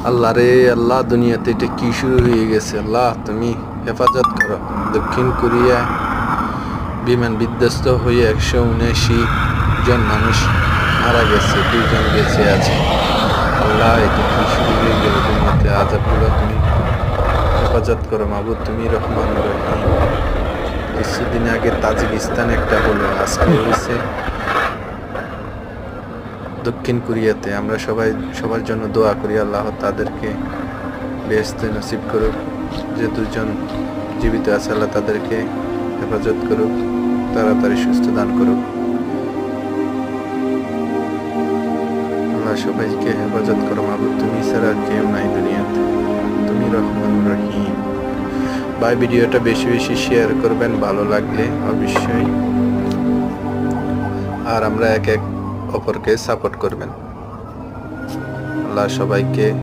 আল্লাহ রে আল্লাহ, দুনিয়াতে এটা কি শুরু হয়ে গেছে? আল্লাহ তুমি হেফাজত করো। দক্ষিণ কোরিয়া বিমান বিধ্বস্ত হয়ে 179 জন মানুষ মারা গেছে, 2 জন বেঁচে আছে। আল্লাহ এটা কি শুরু হয়ে গেল? দুনিয়াতে আযাবগুলো তুমি হেফাজত করো মাবুদ, তুমি রহমান রহিম। কিছুদিন আগে তাজিকিস্তান একটা হলো, আজকে হয়েছে দক্ষিণ কোরিয়াতে। আমরা সবাই সবার জন্য দোয়া করি, আল্লাহ তাদেরকে বেহেশতে নসিব করুক। যে 2 জন জীবিত আছে আল্লাহ তাদেরকে হেফাজত করুক, তাড়াতাড়ি সুস্থ দান করুক। আল্লাহ সবাইকে হেফাজত করো মাবুদ, তুমি ছাড়া কেউ নাই দুনিয়াতে, তুমি রহমান রহিম। ভাই ভিডিওটা বেশি বেশি শেয়ার করবেন ভালো লাগলে অবশ্যই, আর আমরা এক অপরকে সাপোর্ট করবেন। আল্লাহ সবাইকে